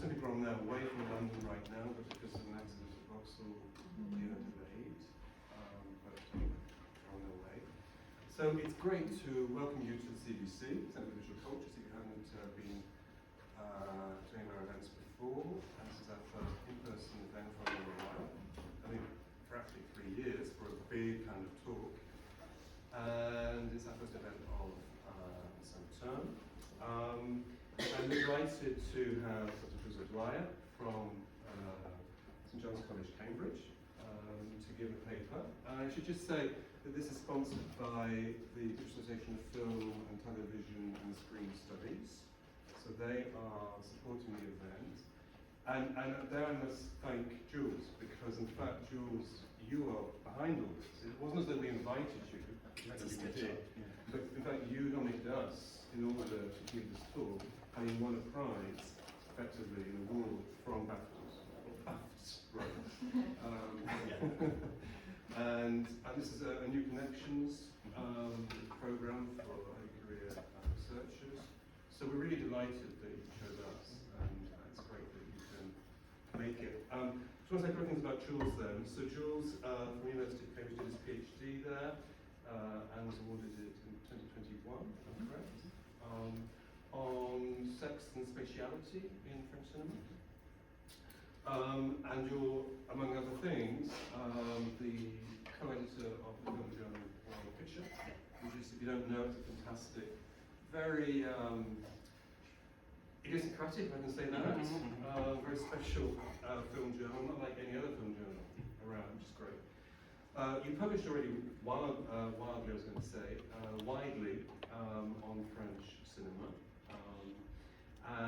unfortunately people are now away from London right now, but because of an accident at Vauxhall, they are delayed, but on their way. So it's great to welcome you to the CVC, Centre for Visual Cultures, if you haven't been doing our events before. And this is our first in-person event for a while. I think for actually 3 years for a big kind of talk. And it's our first event of some term. I'm delighted to have Dr Jules O'Dwyer from St John's College, Cambridge, to give a paper. I should just say that this is sponsored by the Digitalisation of Film and Television and Screen Studies. So they are supporting the event. And there I must thank Jules, because in fact, Jules, you are behind all this. It wasn't as though we invited you, actually we did, but in fact you nominated us in order to give this talk, and you won a prize, effectively an award from BAFTSS, or BAFTSS, right. And this is a new connections program for early career researchers. So we're really delighted that you chose us, and it's great that you can make it. Just want to say a couple of things about Jules then. So Jules from the University of Cambridge did his PhD there, and was awarded it in 2021, correct? On sex and spatiality in French cinema. And you're, among other things, the co-editor of the film journal Royal Picture, which is, if you don't know, it's a fantastic, very idiosyncratic, if I can say that, very special film journal, not like any other film journal around, which is great. You published already wildly, I was going to say, widely on French cinema,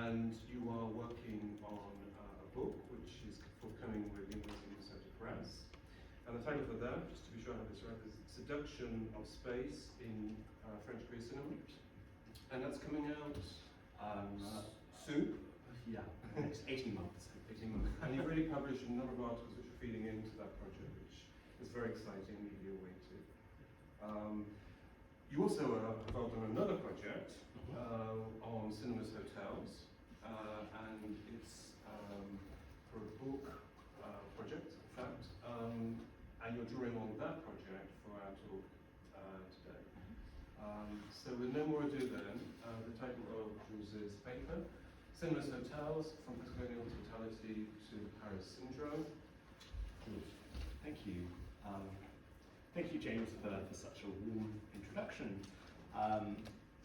and you are working on a book which is forthcoming with University of Minnesota Press. And the title for that, just to be sure I have this right, is Seduction of Space in French queer cinema. And that's coming out soon? Yeah, next 18 months. 18 months. And you've already published a number of articles which are feeding into that project, which is very exciting, eagerly awaited. You also are involved in another project on cinemas hotels, and it's for a book project, in fact, and you're drawing on that project for our talk today. So with no more ado then, the title of Jules' paper, Cinemas Hotels, from Postcolonial Hospitality to Paris Syndrome. Jules. Thank you. Thank you, James, for such a warm introduction.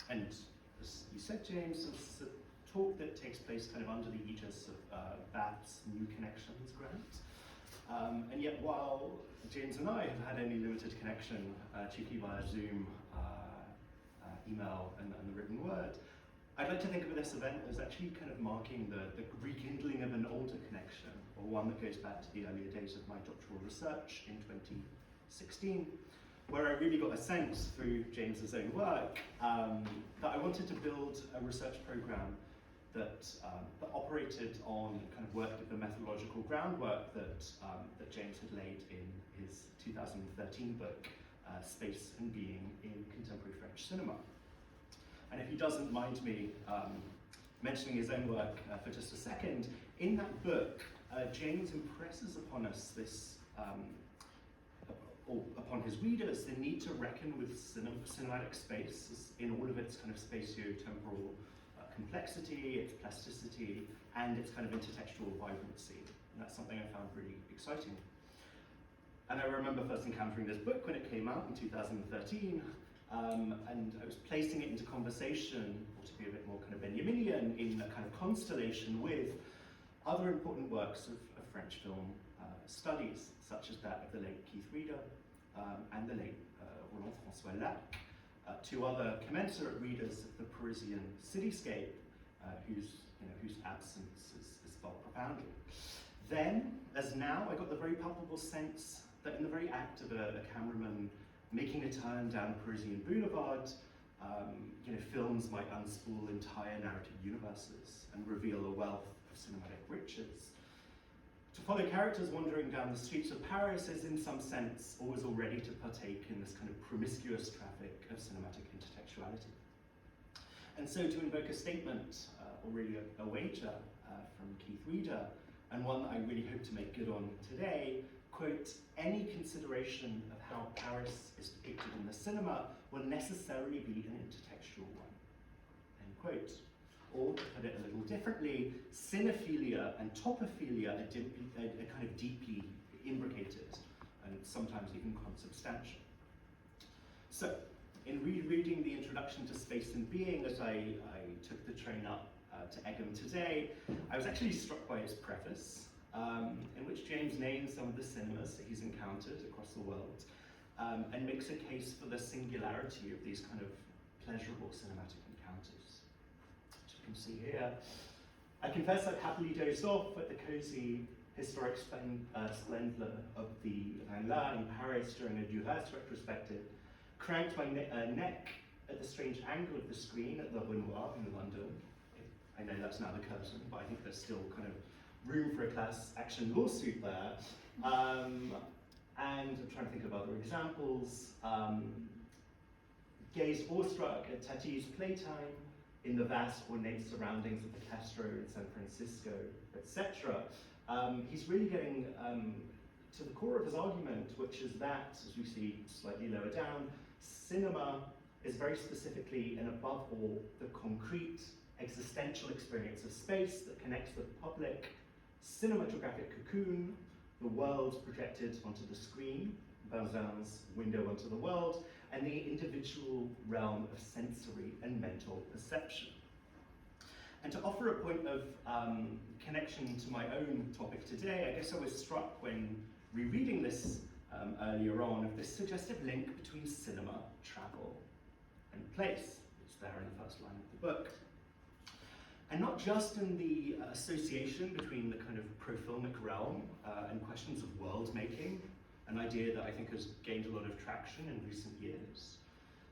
And as you said, James, it's a talk that takes place kind of under the aegis of BAFTSS New Connections grant. And yet, while James and I have had only limited connection, chiefly via Zoom, email, and the written word, I'd like to think of this event as actually kind of marking the rekindling of an older connection, or one that goes back to the earlier days of my doctoral research in 2016, where I really got a sense through James's own work that I wanted to build a research program that operated on kind of work with the methodological groundwork that James had laid in his 2013 book, Space and Being in Contemporary French Cinema. And if he doesn't mind me mentioning his own work for just a second, in that book, James impresses upon us this, or upon his readers, the need to reckon with cinematic space in all of its kind of spatio-temporal complexity, its plasticity, and its kind of intertextual vibrancy. And that's something I found really exciting. And I remember first encountering this book when it came out in 2013, and I was placing it into conversation, or to be a bit more kind of Benjaminian, in a kind of constellation with other important works of French film studies, such as that of the late Keith Reader and the late Roland-François Lac, two other commensurate readers of the Parisian cityscape, whose absence is felt profoundly. Then, as now, I got the very palpable sense that in the very act of a cameraman making a turn down Parisian boulevard, films might unspool entire narrative universes and reveal a wealth of cinematic riches. To follow characters wandering down the streets of Paris is, in some sense, always already to partake in this kind of promiscuous traffic of cinematic intertextuality. And so to invoke a statement or really a wager from Keith Reader, and one that I really hope to make good on today. Quote, any consideration of how Paris is depicted in the cinema will necessarily be an intertextual one, end quote. Or, to put it a little differently, cinephilia and topophilia are kind of deeply imbricated and sometimes even consubstantial. So, in rereading the introduction to Space and Being as I took the train up to Egham today, I was actually struck by its preface, in which James names some of the cinemas that he's encountered across the world, and makes a case for the singularity of these kind of pleasurable cinematic encounters. As you can see here, I confess I've happily dozed off at the cosy historic splendor of the Ranelagh in Paris during a Duras retrospective, cranked my neck at the strange angle of the screen at the Renoir in London. I know that's now the curtain, but I think there's still kind of room for a class action lawsuit there. And I'm trying to think of other examples. Gaze awestruck at Tati's playtime in the vast ornate surroundings of the Castro in San Francisco, etc. He's really getting to the core of his argument, which is that, as we see slightly lower down, cinema is very specifically and above all the concrete existential experience of space that connects the public cinematographic cocoon, the world projected onto the screen, Bazin's window onto the world, and the individual realm of sensory and mental perception. And to offer a point of connection to my own topic today, I guess I was struck when rereading this earlier on of this suggestive link between cinema, travel, and place. It's there in the first line of the book. And not just in the association between the kind of profilmic realm and questions of world making, an idea that I think has gained a lot of traction in recent years,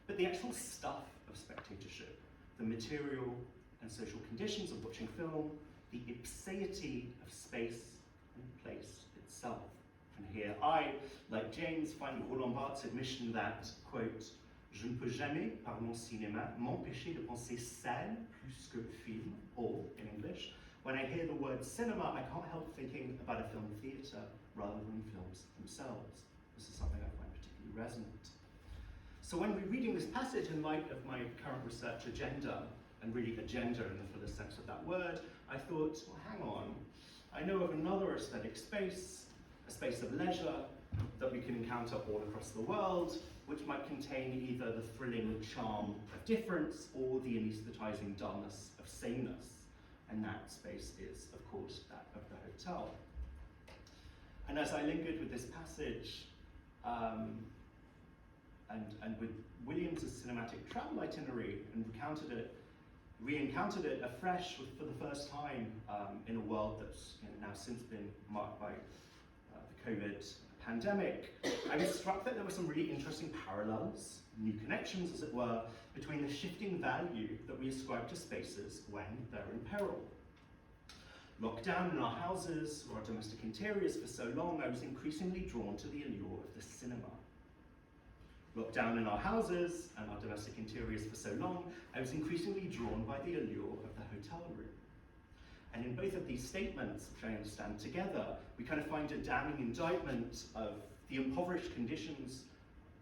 but the actual stuff of spectatorship, the material and social conditions of watching film, the ipseity of space and place itself. And here I, like James, find Roland Barthes' admission that, quote, je ne peux jamais, par mon cinéma, m'empêcher de penser salle plus que film, or, in English, when I hear the word cinema, I can't help thinking about a film theatre rather than films themselves. This is something I find particularly resonant. So when we're reading this passage in light of my current research agenda, and really agenda in the fullest sense of that word, I thought, well, hang on, I know of another aesthetic space, a space of leisure that we can encounter all across the world, which might contain either the thrilling charm of difference or the anesthetizing dullness of sameness. And that space is, of course, that of the hotel. And as I lingered with this passage, and with Williams's cinematic travel itinerary and re-encountered it afresh for the first time in a world that's now since been marked by the COVID pandemic, I was struck that there were some really interesting parallels, new connections as it were, between the shifting value that we ascribe to spaces when they're in peril. Locked down in our houses or our domestic interiors for so long, I was increasingly drawn to the allure of the cinema. Locked down in our houses and our domestic interiors for so long, I was increasingly drawn by the allure of the hotel room. And in both of these statements, which I understand together, we kind of find a damning indictment of the impoverished conditions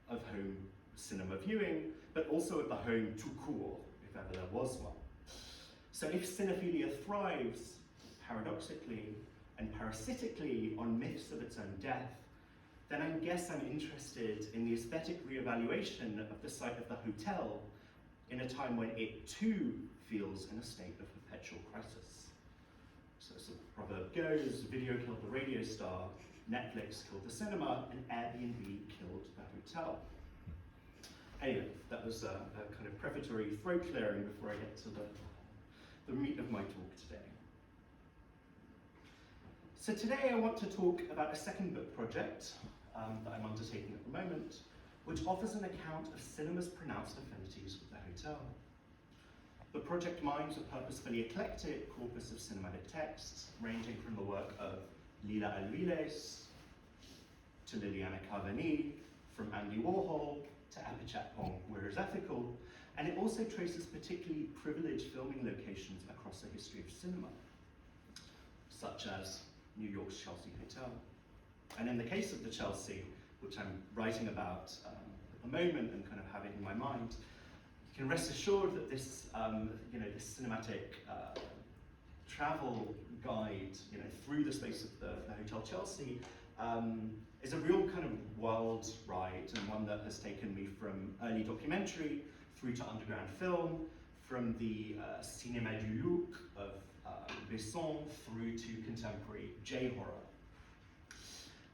of home cinema viewing, but also of the home tout court, if ever there was one. So if cinephilia thrives, paradoxically and parasitically, on myths of its own death, then I guess I'm interested in the aesthetic reevaluation of the site of the hotel in a time when it too feels in a state of perpetual crisis. So as the proverb goes, video killed the radio star, Netflix killed the cinema, and Airbnb killed the hotel. Anyway, that was a kind of prefatory throat clearing before I get to the meat of my talk today. So today I want to talk about a second book project that I'm undertaking at the moment, which offers an account of cinema's pronounced affinities with the hotel. The project mines a purposefully eclectic corpus of cinematic texts, ranging from the work of Lila Alviles to Liliana Cavani, from Andy Warhol to Apichatpong, Where is Ethical, And it also traces particularly privileged filming locations across the history of cinema, such as New York's Chelsea Hotel. And in the case of the Chelsea, which I'm writing about at the moment and kind of have it in my mind, you can rest assured that this, this cinematic travel guide, through the space of the Hotel Chelsea, is a real kind of wild ride, and one that has taken me from early documentary through to underground film, from the cinéma du look of Besson through to contemporary J-horror.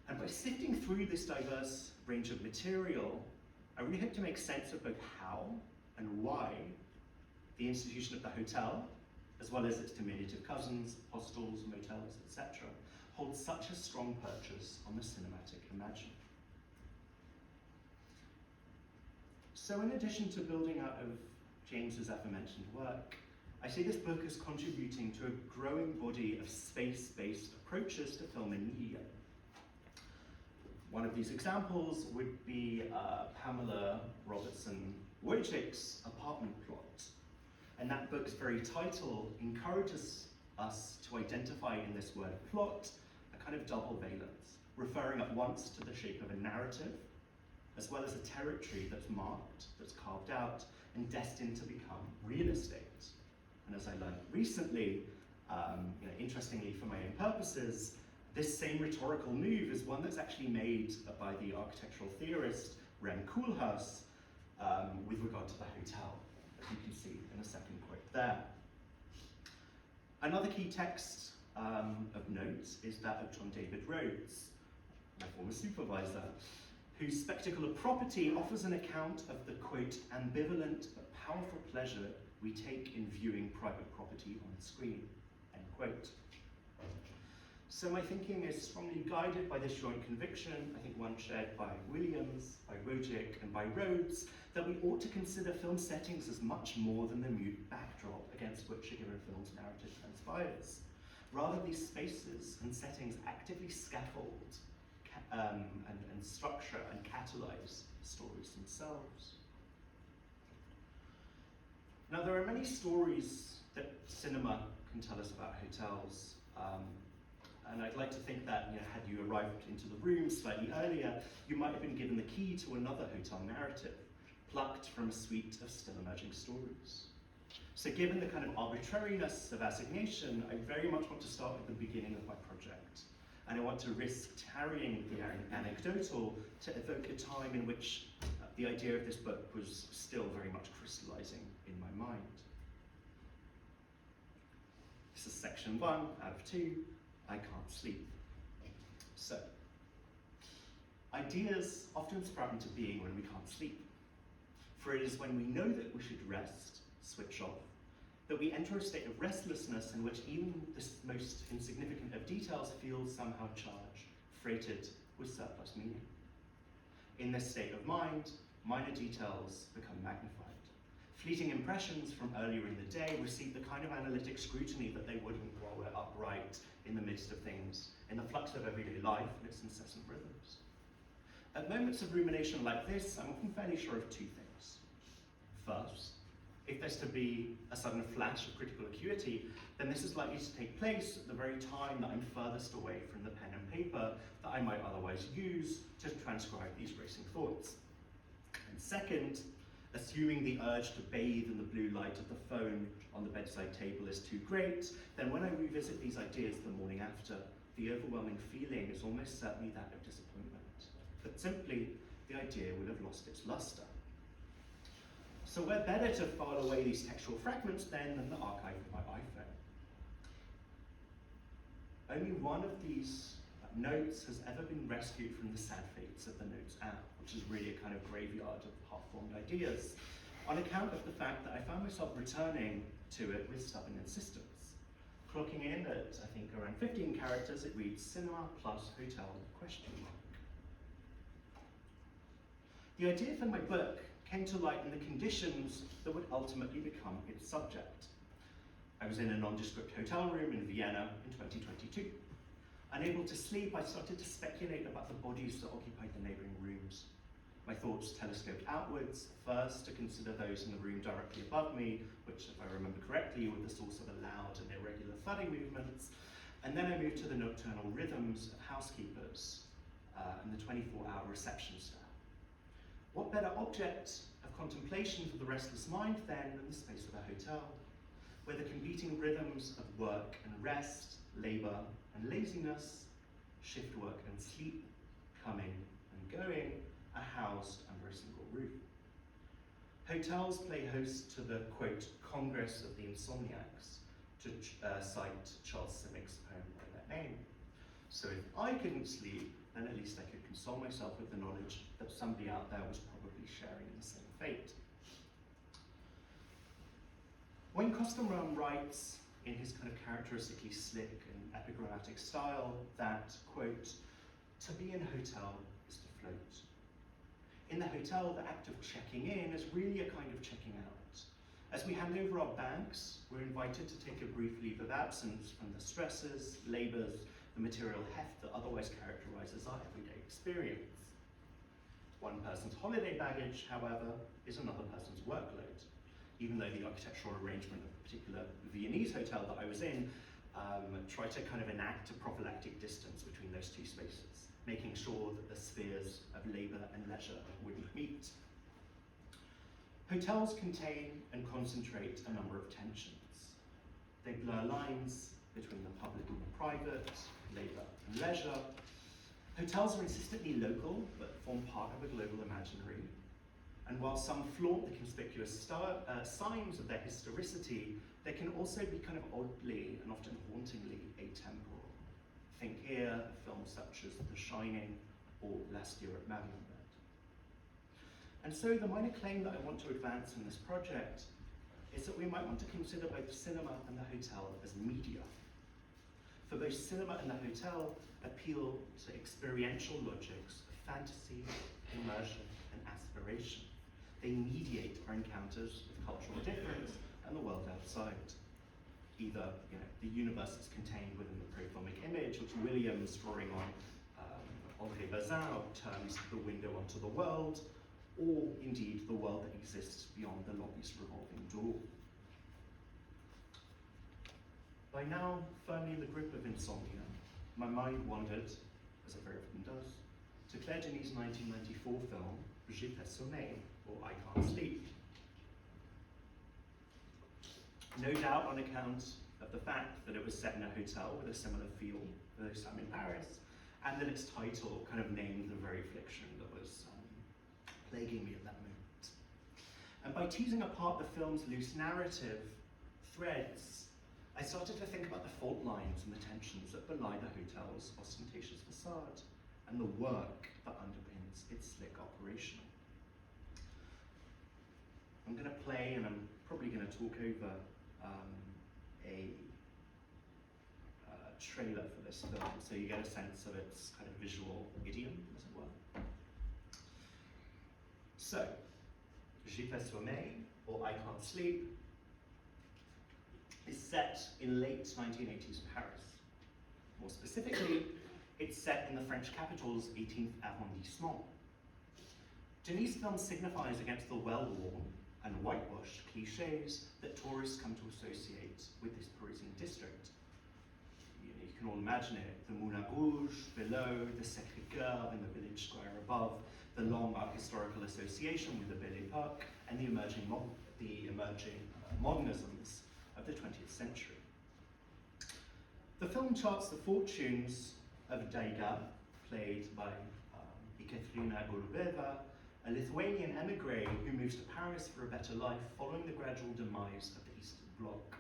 And by sifting through this diverse range of material, I really hope to make sense of both how and why the institution of the hotel, as well as its diminutive cousins, hostels, motels, etc., holds such a strong purchase on the cinematic imaginary. So in addition to building out of James's aforementioned work, I see this book as contributing to a growing body of space-based approaches to film and media. One of these examples would be Pamela Robertson Wojcik's apartment plot. And that book's very title encourages us to identify in this word plot a kind of double valence, referring at once to the shape of a narrative, as well as a territory that's marked, that's carved out, and destined to become real estate. And as I learned recently, interestingly for my own purposes, this same rhetorical move is one that's actually made by the architectural theorist Rem Koolhaas with regard to the hotel, as you can see in a second quote there. Another key text of note is that of John David Rhodes, my former supervisor, whose Spectacle of Property offers an account of the, quote, ambivalent but powerful pleasure we take in viewing private property on screen, end quote. So my thinking is strongly guided by this joint conviction, I think one shared by Williams, by Wojcik, and by Rhodes, that we ought to consider film settings as much more than the mute backdrop against which a given film's narrative transpires. Rather, these spaces and settings actively scaffold and structure and catalyze stories themselves. Now, there are many stories that cinema can tell us about hotels, and I'd like to think that, had you arrived into the room slightly earlier, you might have been given the key to another hotel narrative, plucked from a suite of still emerging stories. So given the kind of arbitrariness of assignation, I very much want to start at the beginning of my project. And I want to risk tarrying the anecdotal to evoke a time in which the idea of this book was still very much crystallizing in my mind. This is section 1 out of 2, I can't sleep. So, ideas often sprout into being when we can't sleep. For it is when we know that we should rest, switch off, that we enter a state of restlessness in which even the most insignificant of details feels somehow charged, freighted with surplus meaning. In this state of mind, minor details become magnified. Fleeting impressions from earlier in the day receive the kind of analytic scrutiny that they wouldn't while we're upright in the midst of things, in the flux of everyday life and its incessant rhythms. At moments of rumination like this, I'm often fairly sure of two things. First, if there's to be a sudden flash of critical acuity, then this is likely to take place at the very time that I'm furthest away from the pen and paper that I might otherwise use to transcribe these racing thoughts. And second, assuming the urge to bathe in the blue light of the phone on the bedside table is too great, then when I revisit these ideas the morning after, the overwhelming feeling is almost certainly that of disappointment. But simply, the idea will have lost its luster. So we're better to file away these textual fragments then than the archive of my iPhone. Only one of these notes has ever been rescued from the sad fates of the Notes app, which is really a kind of graveyard of half-formed ideas, on account of the fact that I found myself returning to it with stubborn insistence. Clocking in at, I think, around 15 characters, it reads cinema plus hotel question mark. The idea for my book came to light in the conditions that would ultimately become its subject. I was in a nondescript hotel room in Vienna in 2022. Unable to sleep, I started to speculate about the bodies that occupied the neighboring rooms. My thoughts telescoped outwards, first to consider those in the room directly above me, which, if I remember correctly, were the source of the loud and irregular thudding movements. And then I moved to the nocturnal rhythms of housekeepers and the 24-hour reception staff. What better object of contemplation for the restless mind, then, than the space of a hotel, where the competing rhythms of work and rest, labor and laziness, shift work and sleep, coming and going, are housed under a single roof. Hotels play host to the, quote, Congress of the Insomniacs, to cite Charles Simich's poem by that name. So if I couldn't sleep, then at least I could console myself with the knowledge that somebody out there was probably sharing the same fate. When Costamram writes in his kind of characteristically slick and epigrammatic style that, quote, to be in a hotel is to float. In the hotel, the act of checking in is really a kind of checking out. As we hand over our bags, we're invited to take a brief leave of absence from the stresses, labors, the material heft that otherwise characterizes our everyday experience. One person's holiday baggage, however, is another person's workload. Even though the architectural arrangement of a particular Viennese hotel that I was in tried to kind of enact a prophylactic distance between those two spaces, making sure that the spheres of labor and leisure wouldn't meet. Hotels contain and concentrate a number of tensions. They blur lines between the public and the private, labor and leisure. Hotels are insistently local, but form part of a global imaginary. And while some flaunt the conspicuous signs of their historicity, they can also be kind of oddly and often hauntingly atemporal. Think here of films such as The Shining or Last Year at Marienbad. And so the minor claim that I want to advance in this project is that we might want to consider both cinema and the hotel as media. For both cinema and the hotel appeal to experiential logics of fantasy, immersion, and aspiration. They mediate our encounters with cultural difference and the world outside. Either the universe is contained within the prothomic image, which Williams, drawing on Henri Bazin, turns the window onto the world, or indeed the world that exists beyond the lobby's revolving door. By now, firmly in the grip of insomnia, my mind wandered, as it very often does, to Claire Denis' 1994 film, Sommeil, or I Can't Sleep. No doubt on account of the fact that it was set in a hotel with a similar feel to this time in Paris, and that its title kind of named the very affliction that was plaguing me at that moment. And by teasing apart the film's loose narrative threads, I started to think about the fault lines and the tensions that belie the hotel's ostentatious facade, and the work that underpins its slick operation. I'm going to play, and I'm probably going to talk over a trailer for this film, so you get a sense of its kind of visual idiom, as it were. So, Sommeil, or I Can't Sleep, is set in late 1980s Paris. More specifically, it's set in the French capital's 18th arrondissement. Denis' film signifies against the well-worn and whitewashed cliches that tourists come to associate with this Parisian district. You can all imagine it, the Moulin Rouge below, the Sacré-Cœur in the village square above, the long art historical association with the Belle Époque, and the emerging modernisms of the 20th century. The film charts the fortunes of Daiga, played by Ekaterina Golubeva, a Lithuanian emigre who moves to Paris for a better life following the gradual demise of the Eastern Bloc.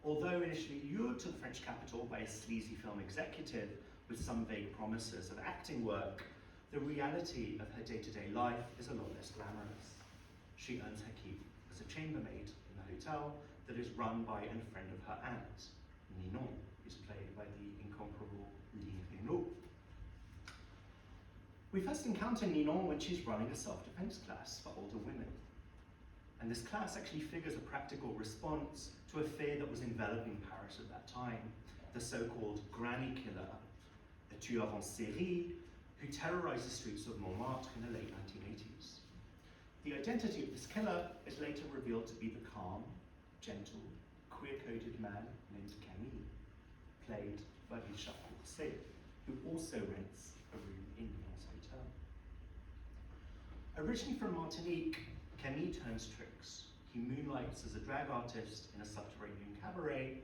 Although initially lured to the French capital by a sleazy film executive with some vague promises of acting work, the reality of her day-to-day life is a lot less glamorous. She earns her keep as a chambermaid in the hotel that is run by and a friend of her aunt, Ninon, who's played by the incomparable Line Renaud. We first encounter Ninon when she's running a self-defense class for older women. And this class actually figures a practical response to a fear that was enveloping Paris at that time, the so-called granny killer, a tueur en série, who terrorized the streets of Montmartre in the late 1980s. The identity of this killer is later revealed to be the calm, gentle, queer-coded man named Camille, played by Richard Courcey, who also rents a room in Lyon's hotel. Originally from Martinique, Camille turns tricks. He moonlights as a drag artist in a subterranean cabaret,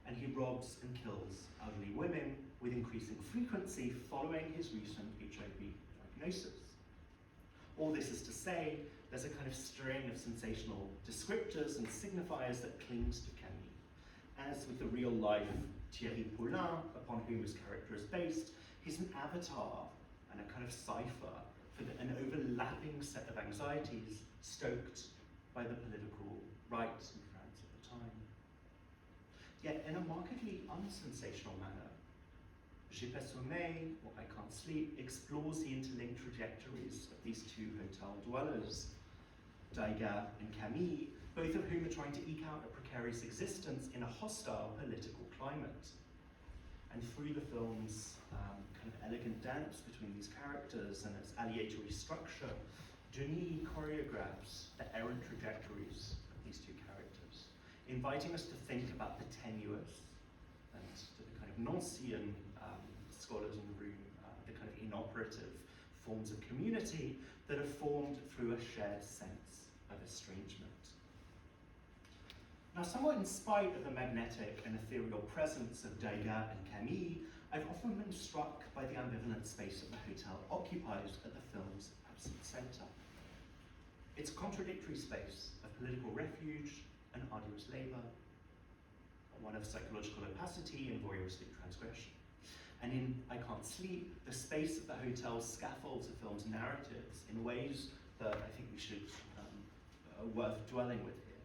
and he robs and kills elderly women with increasing frequency following his recent HIV diagnosis. All this is to say, there's a kind of string of sensational descriptors and signifiers that clings to Camille. As with the real-life Thierry Paulin, upon whom his character is based, he's an avatar and a kind of cipher for an overlapping set of anxieties stoked by the political right in France at the time. Yet, in a markedly unsensational manner, J'ai pas sommeil, or I Can't Sleep, explores the interlinked trajectories of these two hotel dwellers, Degas and Camille, both of whom are trying to eke out a precarious existence in a hostile political climate. And through the film's kind of elegant dance between these characters and its aleatory structure, Denis choreographs the errant trajectories of these two characters, inviting us to think about the tenuous and to the kind of Nancian scholars in the room, the kind of inoperative forms of community that are formed through a shared sense of estrangement. Now, somewhat in spite of the magnetic and ethereal presence of Degas and Camille, I've often been struck by the ambivalent space that the hotel occupies at the film's absent centre. It's a contradictory space of political refuge and arduous labour, one of psychological opacity and voyeuristic transgression. And in I Can't Sleep, the space of the hotel scaffolds the film's narratives in ways that I think we should are worth dwelling with here.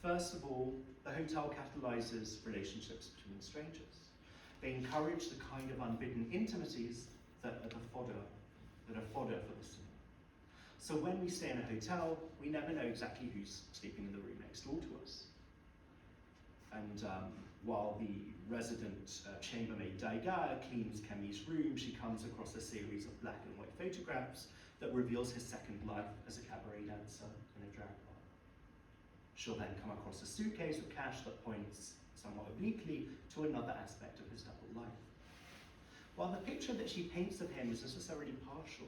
First of all, the hotel catalyzes relationships between strangers. They encourage the kind of unbidden intimacies that are fodder for the cinema. So when we stay in a hotel, we never know exactly who's sleeping in the room next door to us. And while the resident chambermaid Degas cleans Camille's room, she comes across a series of black and white photographs that reveals his second life as a cabaret dancer in a drag bar. She'll then come across a suitcase of cash that points somewhat obliquely to another aspect of his double life. While the picture that she paints of him is necessarily partial,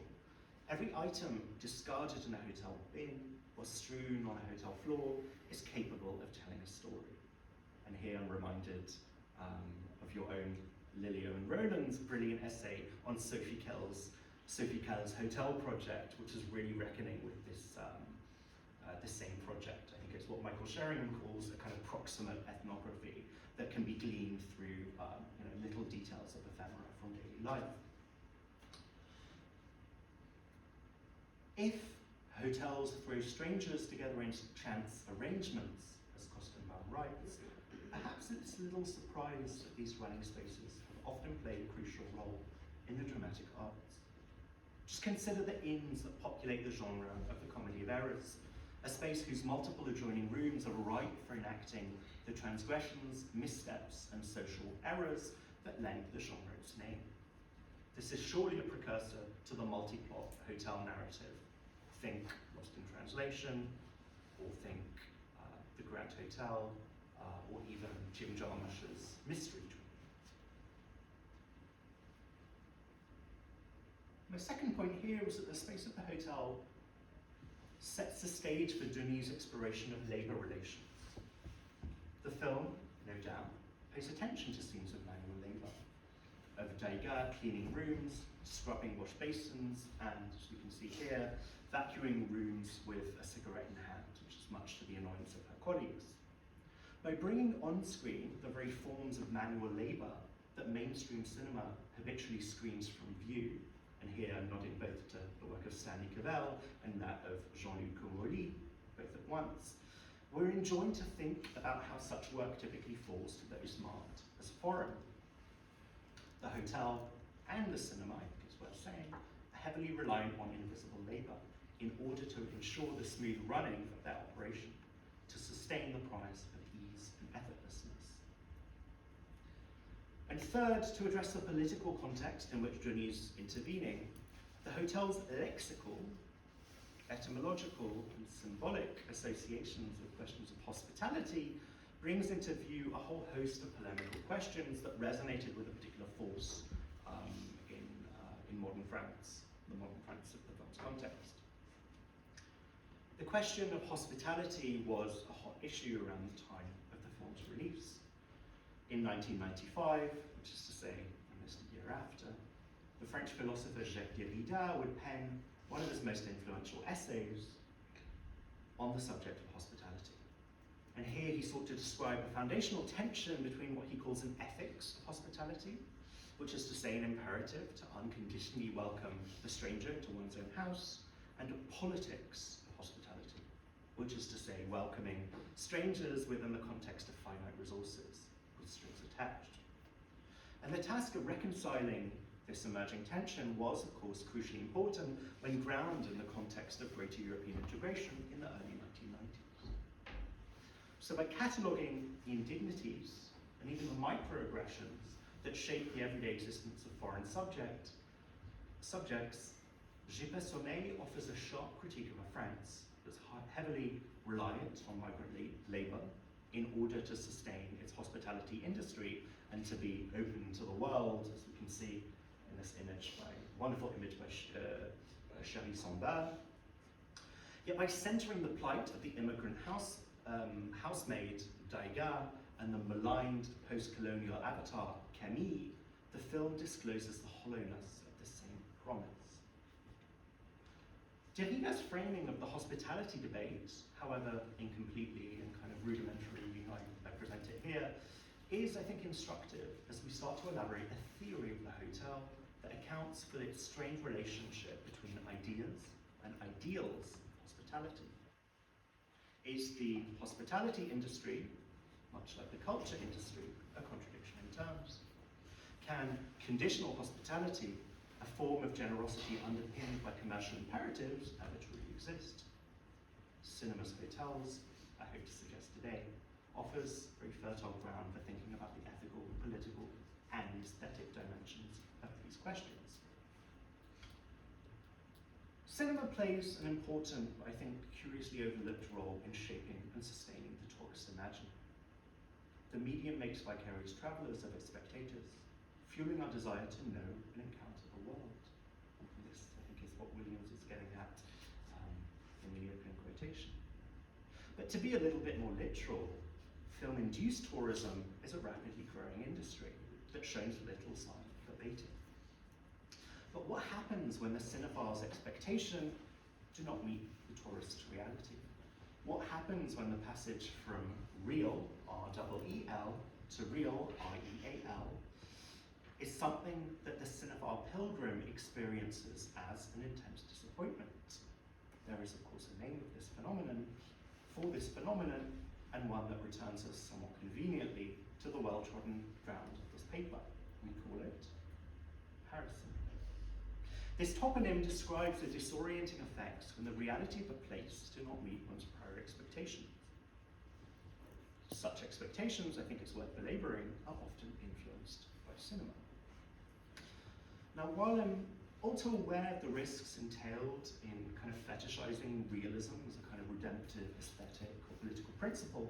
every item discarded in a hotel bin or strewn on a hotel floor is capable of telling a story. And here I'm reminded of your own Lilio and Roland's brilliant essay on Sophie Kell's hotel project, which is really reckoning with this the same project. I think it's what Michael Sheringham calls a kind of proximate ethnography that can be gleaned through little details of ephemera from daily life. If hotels throw strangers together into chance arrangements, as Costenbaum writes, perhaps it's little surprise that these dwelling spaces have often played a crucial role in the dramatic arts. Just consider the inns that populate the genre of the Comedy of Errors, a space whose multiple adjoining rooms are ripe for enacting the transgressions, missteps, and social errors that lend the genre its name. This is surely a precursor to the multi-plot hotel narrative. Think Lost in Translation, or think The Grand Hotel, or even Jim Jarmusch's Mystery Train. My second point here is that the space of the hotel sets the stage for Denis' exploration of labour relations. The film, no doubt, pays attention to scenes of manual labour, of Degas cleaning rooms, scrubbing wash basins, and, as we can see here, vacuuming rooms with a cigarette in hand, which is much to the annoyance of her colleagues. By bringing on screen the very forms of manual labour that mainstream cinema habitually screens from view, and here I'm nodding both to the work of Stanley Cavell and that of Jean-Luc Comolli, both at once, we're enjoined to think about how such work typically falls to those marked as foreign. The hotel and the cinema, I think it's worth saying, are heavily reliant on invisible labour in order to ensure the smooth running of their operation, to sustain the promise of ease and effortlessness. And third, to address the political context in which Denis is intervening, the hotel's lexical, etymological, and symbolic associations with questions of hospitality brings into view a whole host of polemical questions that resonated with a particular force in modern France, the modern France of the film's context. The question of hospitality was a hot issue around the time of the film's release. In 1995, which is to say almost a year after, the French philosopher Jacques Derrida would pen one of his most influential essays on the subject of hospitality. And here he sought to describe a foundational tension between what he calls an ethics of hospitality, which is to say an imperative to unconditionally welcome the stranger to one's own house, and a politics of hospitality, which is to say welcoming strangers within the context of finite resources, with strings attached. And the task of reconciling this emerging tension was, of course, crucially important when grounded in the context of greater European integration in the early 1990s. So by cataloguing the indignities and even the microaggressions that shape the everyday existence of foreign subjects, Sommeil offers a sharp critique of a France that's heavily reliant on migrant labor in order to sustain its hospitality industry and to be open to the world, as we can see in this image, wonderful image by Chérie Sambal. Yet by centering the plight of the immigrant housemaid Daiga and the maligned post-colonial avatar Camille, the film discloses the hollowness of the same promise. Derrida's framing of the hospitality debate, however incompletely and kind of rudimentarily I present it here, is, I think, instructive as we start to elaborate a theory of the hotel that accounts for its strained relationship between ideas and ideals of hospitality. Is the hospitality industry, much like the culture industry, a contradiction in terms? Can conditional hospitality, a form of generosity underpinned by commercial imperatives, ever truly exist? Cinemas Hotels, I hope to suggest today, offers very fertile ground for thinking about the ethical, political, and aesthetic dimensions of these questions. Cinema plays an important, but I think curiously overlooked role in shaping and sustaining the tourist imaginary. The medium makes vicarious travelers of its spectators, fueling our desire to know and encounter the world. And this, I think, is what Williams is getting at in the opening quotation. But to be a little bit more literal, film-induced tourism is a rapidly growing industry that shows little sign of abating. But what happens when the cinephile's expectation do not meet the tourist's reality? What happens when the passage from real, R-E-E-L, to real, R-E-A-L, is something that the cinephile pilgrim experiences as an intense disappointment? There is, of course, a name of this phenomenon, for this phenomenon, and one that returns us somewhat conveniently to the well-trodden ground of this paper. We call it Paris. This toponym describes the disorienting effects when the reality of a place do not meet one's prior expectations. Such expectations, I think it's worth belaboring, are often influenced by cinema. Now, while I'm all too aware of the risks entailed in kind of fetishizing realism as a kind of redemptive aesthetic or political principle,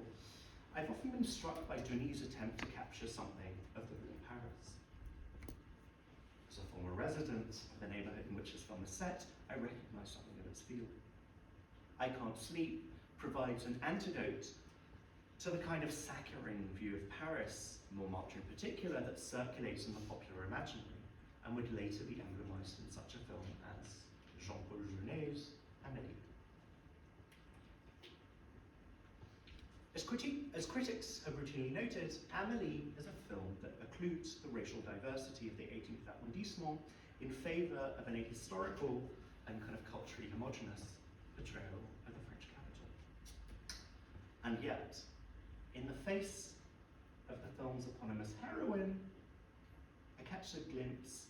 I've often been struck by Denis' attempt to capture something of the real Paris. As a former resident of the neighborhood in which this film is set, I recognize something of its feel. I Can't Sleep provides an antidote to the kind of saccharine view of Paris, Montmartre in particular, that circulates in the popular imaginary and would later be emblemized in such a film as Jean-Paul Jeunet's Amélie. As critics have routinely noted, Amélie is a film that occludes the racial diversity of the 18th arrondissement in favor of an ahistorical and kind of culturally homogenous portrayal of the French capital. And yet, in the face of the film's eponymous heroine, I catch a glimpse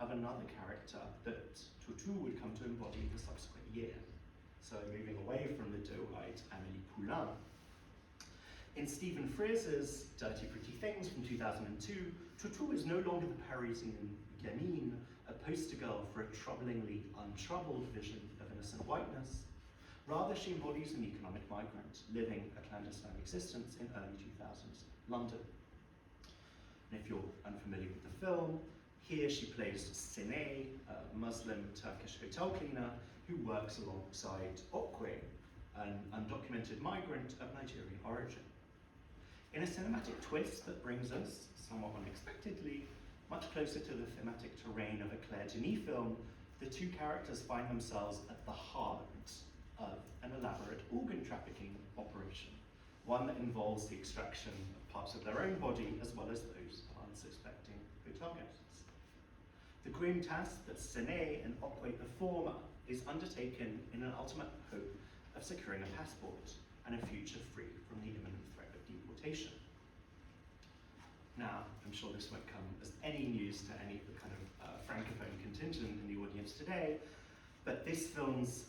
of another character that Tautou would come to embody the subsequent year. So moving away from the doe-eyed Amélie Poulain. In Stephen Fraser's Dirty Pretty Things from 2002, Tutu is no longer the Parisian gamine, a poster girl for a troublingly untroubled vision of innocent whiteness. Rather, she embodies an economic migrant living a clandestine existence in early 2000s London. And if you're unfamiliar with the film, here she plays Sine, a Muslim Turkish hotel cleaner who works alongside Okwe, an undocumented migrant of Nigerian origin. In a cinematic twist that brings us, somewhat unexpectedly, much closer to the thematic terrain of a Claire Denis film, the two characters find themselves at the heart of an elaborate organ trafficking operation, one that involves the extraction of parts of their own body as well as those of unsuspecting hotel guests. The grim task that Sine and Okwe perform is undertaken in an ultimate hope of securing a passport and a future free from the imminent threat of deportation. Now, I'm sure this won't come as any news to any of the kind of francophone contingent in the audience today, but this film's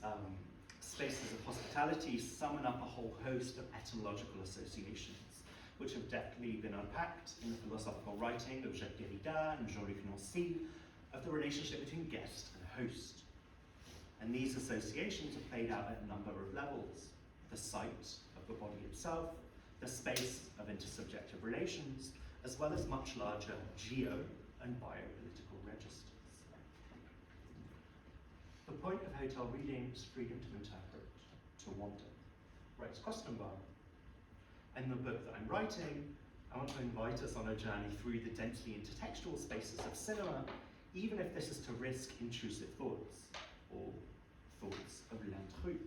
spaces of hospitality summon up a whole host of etymological associations, which have deftly been unpacked in the philosophical writing of Jacques Derrida and Jean-Luc Nancy of the relationship between guest and host. And these associations are played out at a number of levels: the site of the body itself, the space of intersubjective relations, as well as much larger geo and biopolitical registers. The point of hotel reading is freedom to interpret, to wander, writes Kostenbaum. In the book that I'm writing, I want to invite us on a journey through the densely intertextual spaces of cinema, even if this is to risk intrusive thoughts, or thoughts of l'intrus.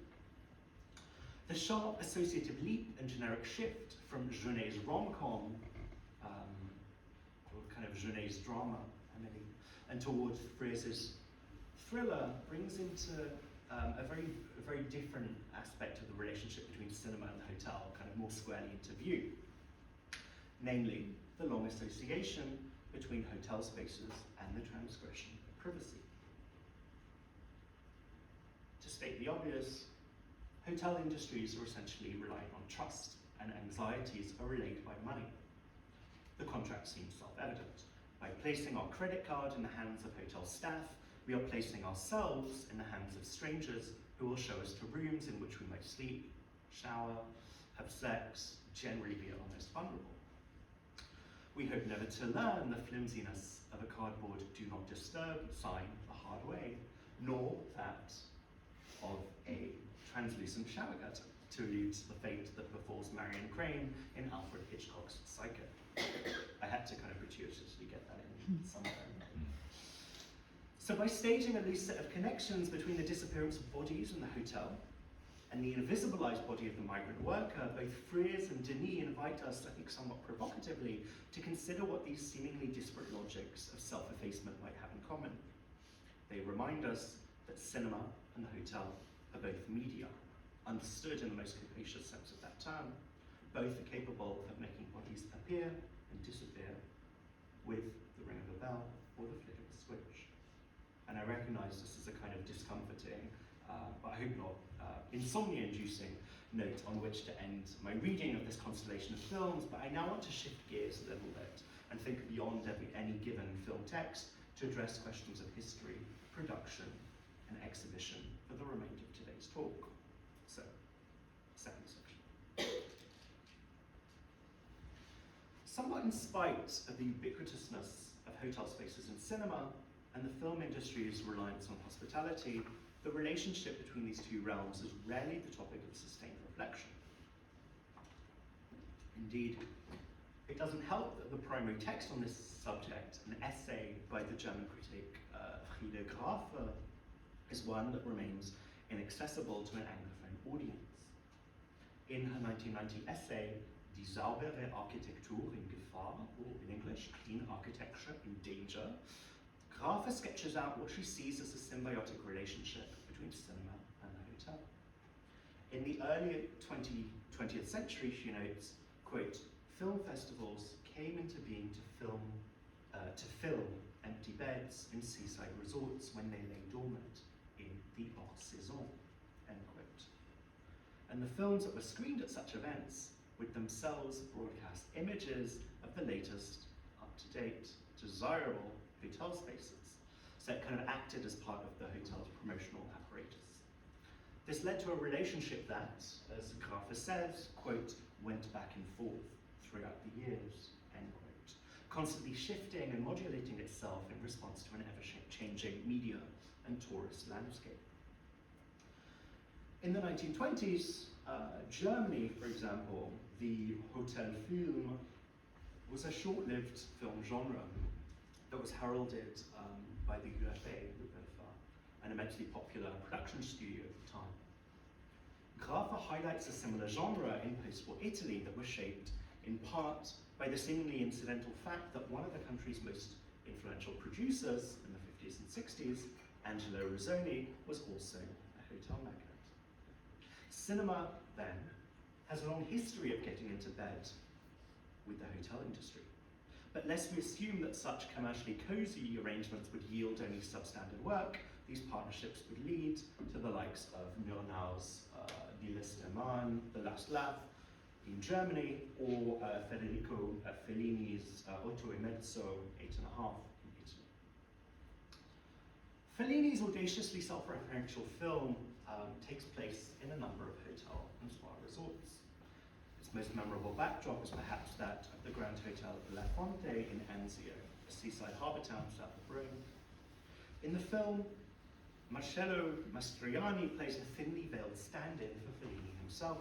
The sharp associative leap and generic shift from Genet's rom-com, or kind of Genet's drama, and towards Fraser's thriller brings into a very different aspect of the relationship between cinema and the hotel, kind of more squarely into view. Namely, the long association between hotel spaces and the transgression of privacy. To state the obvious, hotel industries are essentially reliant on trust, and anxieties are relayed by money. The contract seems self-evident. By placing our credit card in the hands of hotel staff, we are placing ourselves in the hands of strangers who will show us to rooms in which we might sleep, shower, have sex, generally be our most vulnerable. We hope never to learn the flimsiness of a cardboard "do not disturb" sign the hard way, nor that of a translucent shower curtain to allude to the fate that befalls Marion Crane in Alfred Hitchcock's Psycho. I had to kind of gratuitously get that in somewhere. So by staging a loose set of connections between the disappearance of bodies in the hotel and the invisibilized body of the migrant worker, both Frears and Denis invite us, I think somewhat provocatively, to consider what these seemingly disparate logics of self-effacement might have in common. They remind us that cinema and the hotel are both media, understood in the most capacious sense of that term. Both are capable of making bodies appear and disappear with the ring of a bell or the flick of a switch. And I recognize this is a kind of discomforting, but I hope not insomnia-inducing note on which to end my reading of this constellation of films, but I now want to shift gears a little bit and think beyond any given film text to address questions of history, production, and exhibition for the remainder of today's talk. So, second section. Somewhat in spite of the ubiquitousness of hotel spaces in cinema and the film industry's reliance on hospitality, the relationship between these two realms is rarely the topic of sustained reflection. Indeed, it doesn't help that the primary text on this subject, an essay by the German critic Friede Grafe, is one that remains inaccessible to an Anglophone audience. In her 1990 essay, Die saubere Architektur in Gefahr, or in English, Clean Architecture in Danger, Grafe sketches out what she sees as a symbiotic relationship between cinema and the hotel. In the early 20th century, she notes, quote, film festivals came into being to fill empty beds in seaside resorts when they lay dormant in the hors saison, end quote. And the films that were screened at such events would themselves broadcast images of the latest, up-to-date, desirable hotel spaces. So it kind of acted as part of the hotel's promotional apparatus. This led to a relationship that, as Graffer says, quote, went back and forth throughout the years, end quote, constantly shifting and modulating itself in response to an ever-changing media and tourist landscape. In the 1920s, Germany, for example, the Hotel Film was a short-lived film genre that was heralded by the UFA, an immensely popular production studio at the time. Graffer highlights a similar genre in post-war Italy that was shaped in part by the seemingly incidental fact that one of the country's most influential producers in the 50s and 60s, Angelo Rossoni, was also a hotel magnate. Cinema, then, has a long history of getting into bed with the hotel industry. But lest we assume that such commercially cozy arrangements would yield only substandard work, these partnerships would lead to the likes of Murnau's Die letzte Mann, The Last Laugh in Germany, or Federico Fellini's Otto e Mezzo, 8.5 in Italy. Fellini's audaciously self-referential film takes place in a number of hotel and spa resorts. Its most memorable backdrop is perhaps that of the Grand Hotel La Fonte in Anzio, a seaside harbour town south of Rome. In the film, Marcello Mastroianni plays a thinly veiled stand-in for Fellini himself,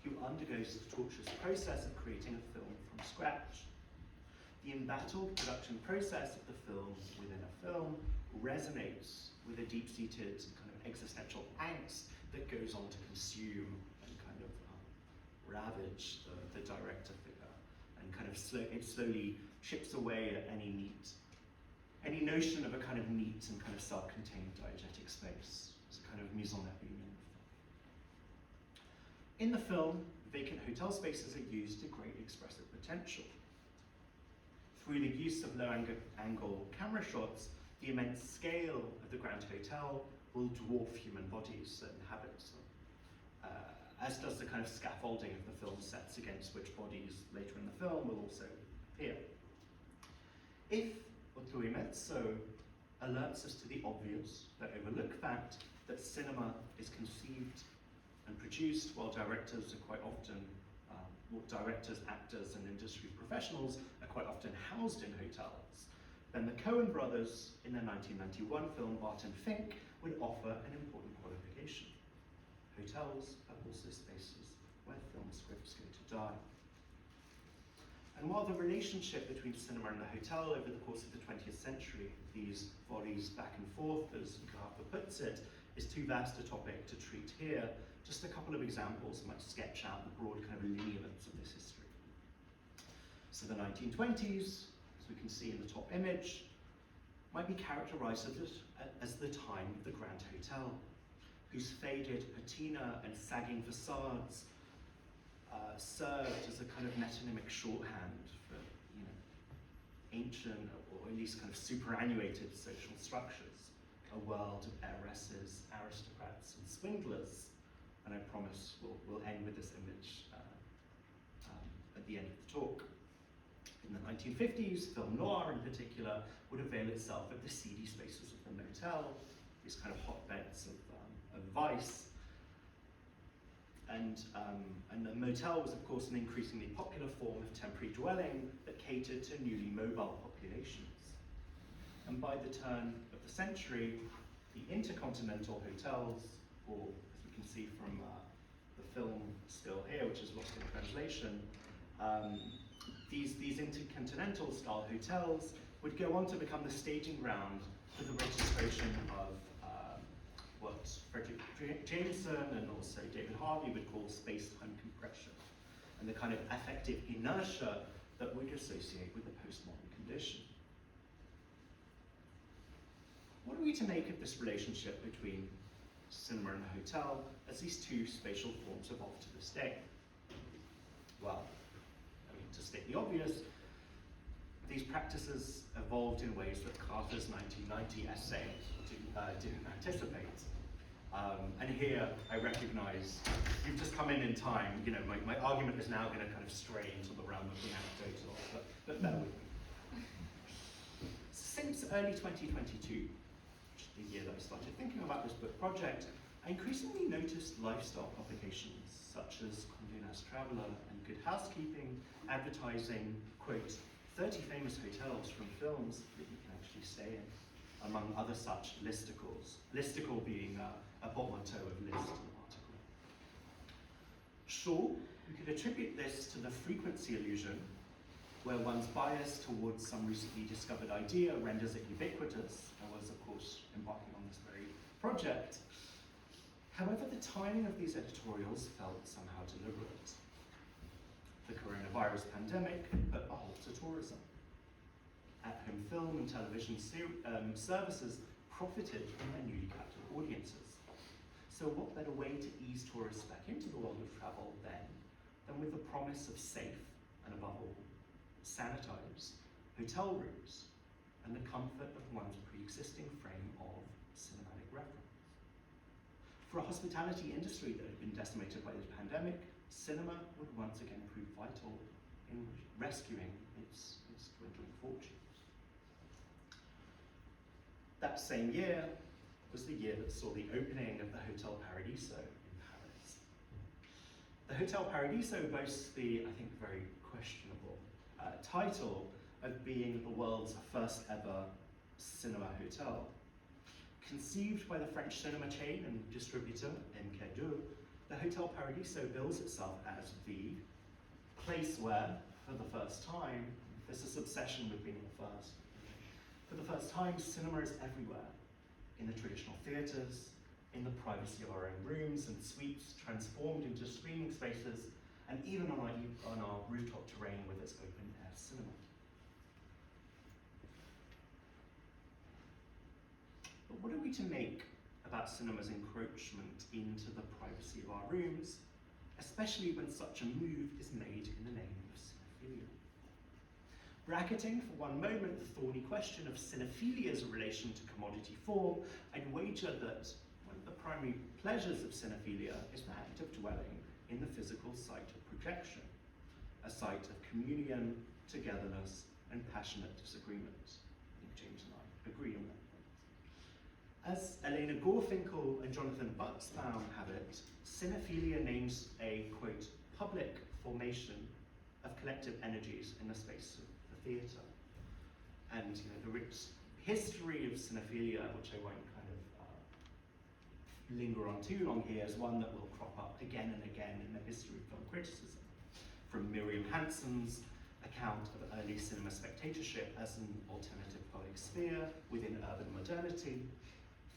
who undergoes the torturous process of creating a film from scratch. The embattled production process of the film within a film resonates with a deep-seated kind of existential angst that goes on to consume and kind of ravage the director figure, and kind of it slowly chips away at any notion of a kind of neat and kind of self-contained diegetic space. It's a kind of mise en abîme in the film. In the film, vacant hotel spaces are used to great expressive potential. Through the use of low-angle camera shots, the immense scale of the Grand Hotel will dwarf human bodies that inhabit them, as does the kind of scaffolding of the film sets against which bodies later in the film will also appear. If Otto e Mezzo alerts us to the obvious but overlooked fact that cinema is conceived and produced while directors, actors, and industry professionals are quite often housed in hotels, then the Coen brothers, in their 1991 film Barton Fink, would offer an important qualification. Hotels are also spaces where film scripts go to die. And while the relationship between cinema and the hotel over the course of the 20th century, these volleys back and forth, as Graffer puts it, is too vast a topic to treat here, just a couple of examples might sketch out the broad kind of lineaments of this history. So the 1920s, as we can see in the top image, might be characterized as the time of the Grand Hotel, whose faded patina and sagging facades served as a kind of metonymic shorthand for, ancient or at least kind of superannuated social structures, a world of heiresses, aristocrats, and swindlers. And I promise we'll end with this image at the end of the talk. In the 1950s, film noir in particular would avail itself of the seedy spaces of the motel, these kind of hotbeds of vice. And the motel was, of course, an increasingly popular form of temporary dwelling that catered to newly mobile populations. And by the turn of the century, the intercontinental hotels, or as we can see from the film still here, which is lost in translation, these intercontinental style hotels would go on to become the staging ground for the registration of what Frederick Jameson and also David Harvey would call space-time compression, and the kind of affective inertia that we'd associate with the postmodern condition. What are we to make of this relationship between cinema and the hotel as these two spatial forms evolve to this day? Well, to state the obvious, these practices evolved in ways that Carter's 1990 essay didn't anticipate. And here I recognize you've just come in time. You know, my argument is now going to kind of stray into the realm of the anecdotal, but bear with me. Since early 2022, which is the year that I started thinking about this book project, I increasingly noticed lifestyle publications such as Condé Nast Traveler and Good Housekeeping advertising, quote, 30 famous hotels from films that you can actually stay in, among other such listicles. Listicle being a portmanteau of list and article. Sure, we could attribute this to the frequency illusion, where one's bias towards some recently discovered idea renders it ubiquitous. I was, of course, embarking on this very project. However, the timing of these editorials felt somehow deliberate. The coronavirus pandemic put a halt to tourism. At-home film and television services profited from their newly captured audiences. So what better way to ease tourists back into the world of travel then than with the promise of safe and, above all, sanitized hotel rooms and the comfort of one's pre-existing frame of cinematic reference. For a hospitality industry that had been decimated by the pandemic, cinema would once again prove vital in rescuing its dwindling fortunes. That same year was the year that saw the opening of the Hotel Paradiso in Paris. The Hotel Paradiso boasts the, I think, very questionable title of being the world's first ever cinema hotel. Conceived by the French cinema chain and distributor MK2, the Hotel Paradiso bills itself as the place where, for the first time, there's this obsession with being the first. For the first time, cinema is everywhere. In the traditional theatres, in the privacy of our own rooms and suites, transformed into streaming spaces, and even on our rooftop terrain with its open-air cinema. But what are we to make about cinema's encroachment into the privacy of our rooms, especially when such a move is made in the name of cinephilia? Bracketing for one moment the thorny question of cinephilia's relation to commodity form, I'd wager that one of the primary pleasures of cinephilia is the act of dwelling in the physical site of projection, a site of communion, togetherness, and passionate disagreement. I think James and I agree on that point. As Elena Gorfinkel and Jonathan Buxbaum have it, cinephilia names a, quote, public formation of collective energies in the space of the theatre. And the rich history of cinephilia, which I won't kind of linger on too long here, is one that will crop up again and again in the history of film criticism. From Miriam Hansen's account of early cinema spectatorship as an alternative poetic sphere within urban modernity,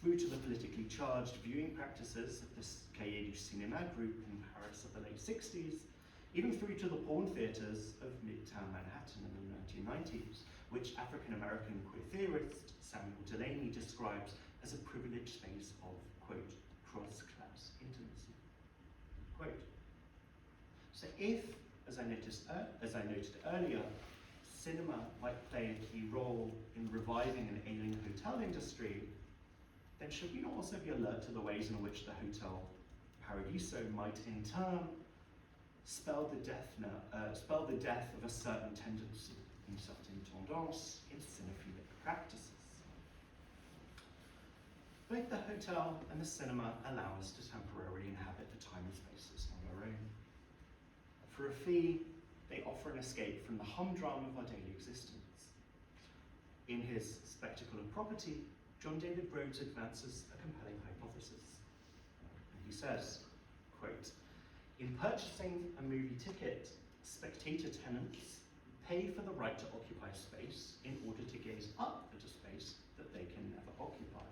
through to the politically charged viewing practices of this Cahiers du Cinéma group in Paris of the late 60s, even through to the porn theatres of Midtown Manhattan in the 1990s, which African-American queer theorist Samuel Delaney describes as a privileged space of, quote, cross-class intimacy, quote. So if, as I noted earlier, cinema might play a key role in reviving an ailing hotel industry, then should we not also be alert to the ways in which the Hotel Paradiso might in turn spell the death of a certain tendency, une certaine tendance, in cinephilic practices? Both the hotel and the cinema allow us to temporarily inhabit the time and spaces on our own. For a fee, they offer an escape from the humdrum of our daily existence. In his Spectacle of Property, John David Rhodes advances a compelling hypothesis. And he says, quote, in purchasing a movie ticket, spectator tenants pay for the right to occupy space in order to gaze up at a space that they can never occupy.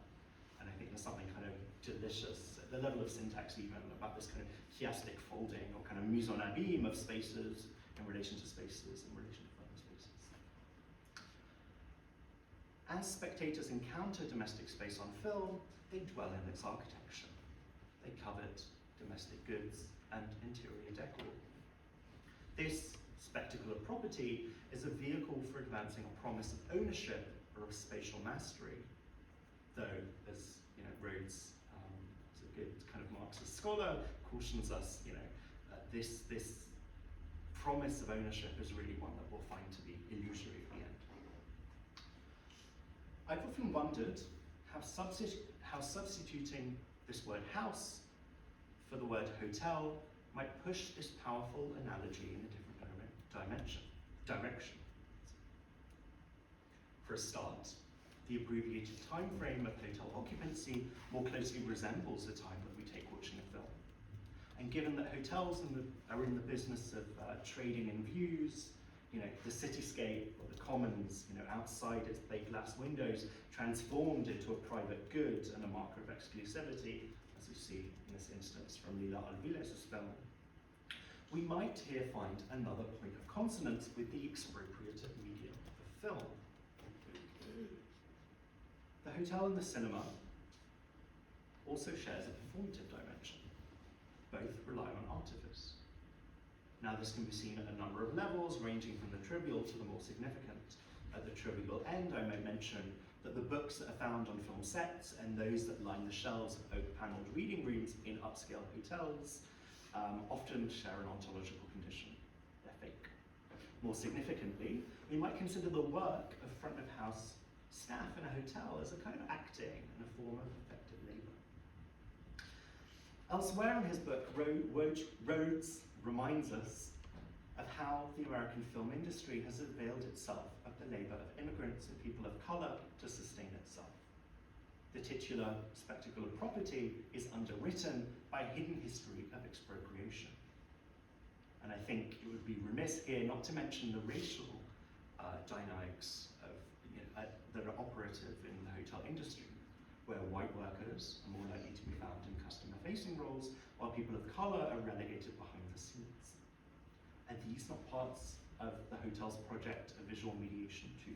And I think there's something kind of delicious at the level of syntax even about this kind of chiastic folding or kind of mise en abîme of spaces in relation to spaces in relation to further spaces. As spectators encounter domestic space on film, they dwell in its architecture. They covet domestic goods and interior decor. This Spectacle of Property is a vehicle for advancing a promise of ownership or of spatial mastery, though, as Rhodes good kind of Marxist scholar, cautions us, this promise of ownership is really one that we'll find to be illusory at the end. I've often wondered how substituting this word house for the word hotel might push this powerful analogy in a different direction. For a start, the abbreviated time frame of hotel occupancy more closely resembles the time that we take watching a film. And given that hotels are in the business of trading in views, the cityscape or the commons, outside its plate glass windows, transformed into a private good and a marker of exclusivity, as we see in this instance from Lila Alvilez's film, we might here find another point of consonance with the expropriative medium of film. The hotel and the cinema also shares a performative dimension. Both rely on artifice. Now this can be seen at a number of levels, ranging from the trivial to the more significant. At the trivial end, I may mention that the books that are found on film sets and those that line the shelves of oak-panelled reading rooms in upscale hotels often share an ontological condition. They're fake. More significantly, we might consider the work of front-of-house staff in a hotel as a kind of acting and a form of effective labour. Elsewhere in his book, Rhodes reminds us of how the American film industry has availed itself of the labour of immigrants and people of colour to sustain itself. The titular spectacle of property is underwritten by a hidden history of expropriation. And I think it would be remiss here not to mention the racial dynamics of, that are operative in the hotel industry, where white workers are more likely to be found in customer-facing roles, while people of colour are relegated behind the scenes. Are these not parts of the hotel's project of visual mediation too?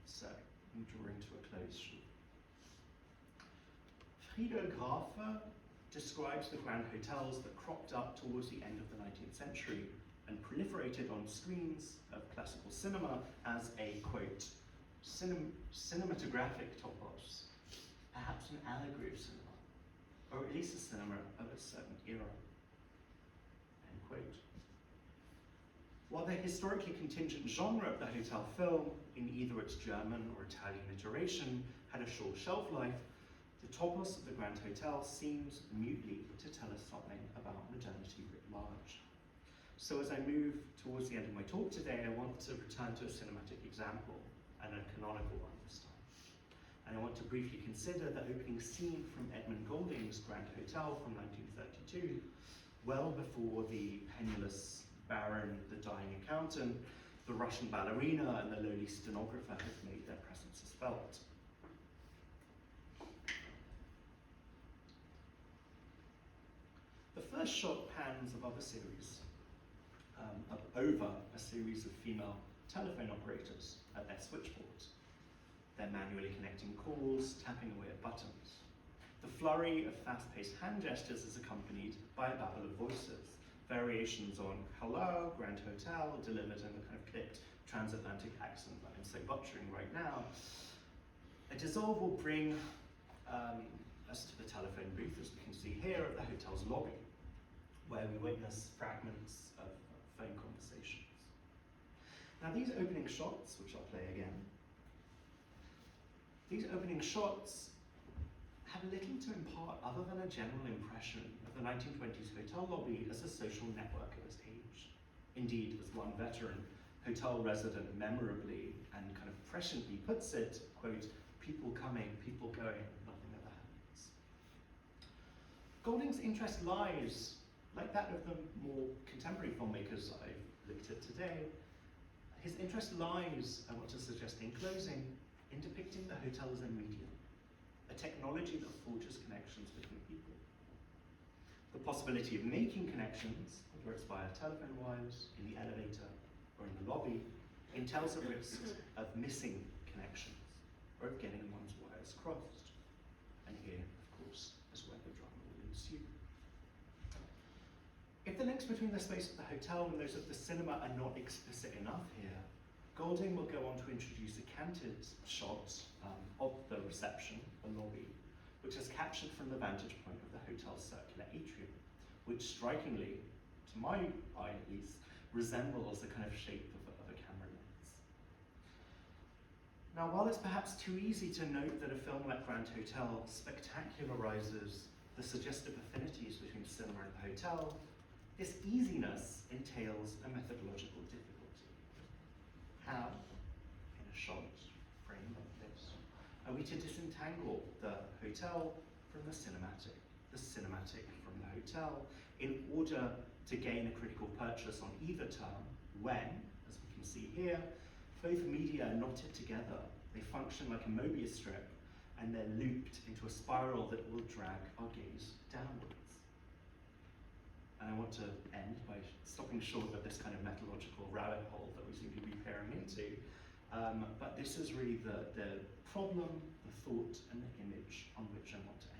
So, I'm drawing to a close shortly. Frieder Grafe describes the grand hotels that cropped up towards the end of the 19th century and proliferated on screens of classical cinema as a, quote, cinematographic topos, perhaps an allegory of cinema, or at least a cinema of a certain era, end quote. While the historically contingent genre of the hotel film, in either its German or Italian iteration, had a short shelf life, the topos of the Grand Hotel seems mutely to tell us something about modernity writ large. So as I move towards the end of my talk today, I want to return to a cinematic example, and a canonical one this time. And I want to briefly consider the opening scene from Edmund Golding's Grand Hotel from 1932, well before the penniless baron, the dying accountant, the Russian ballerina, and the lowly stenographer have made their presences felt. The first shot pans above a series, over a series of female telephone operators at their switchboards. They're manually connecting calls, tapping away at buttons. The flurry of fast-paced hand gestures is accompanied by a babble of voices, variations on hello, Grand Hotel, delivered in the kind of clipped transatlantic accent that I'm so butchering right now. A dissolve will bring us to the telephone booth, as we can see here, at the hotel's lobby, where we witness fragments of phone conversations. Now these opening shots, which I'll play again, these opening shots have little to impart other than a general impression of the 1920s hotel lobby as a social network of its age. Indeed, as one veteran hotel resident memorably and kind of presciently puts it, quote, people coming, people going, nothing ever happens. Golding's interest lies, like that of the more contemporary filmmakers I've looked at today, his interest lies, I want to suggest in closing, in depicting the hotel as a medium, a technology that forges connections between people. The possibility of making connections, whether it's via telephone wires, in the elevator, or in the lobby, entails a risk of missing connections, or of getting one's wires crossed. And here, of course, is where the drama will ensue. If the links between the space of the hotel and those of the cinema are not explicit enough here, Golding will go on to introduce a canted shot of the reception, the lobby, which is captured from the vantage point of the hotel's circular atrium, which strikingly, to my eye at least, resembles the kind of shape of a camera lens. Now, while it's perhaps too easy to note that a film like Grand Hotel spectacularizes the suggestive affinities between cinema and the hotel, this easiness entails a methodological difficulty. How, in a shot frame like this, are we to disentangle the hotel from the cinematic from the hotel, in order to gain a critical purchase on either term when, as we can see here, both media are knotted together, they function like a Mobius strip, and they're looped into a spiral that will drag our gaze downwards. And I want to end by stopping short of this kind of methodological rabbit hole that we seem to be peering into. But this is really the problem, the thought, and the image on which I want to end.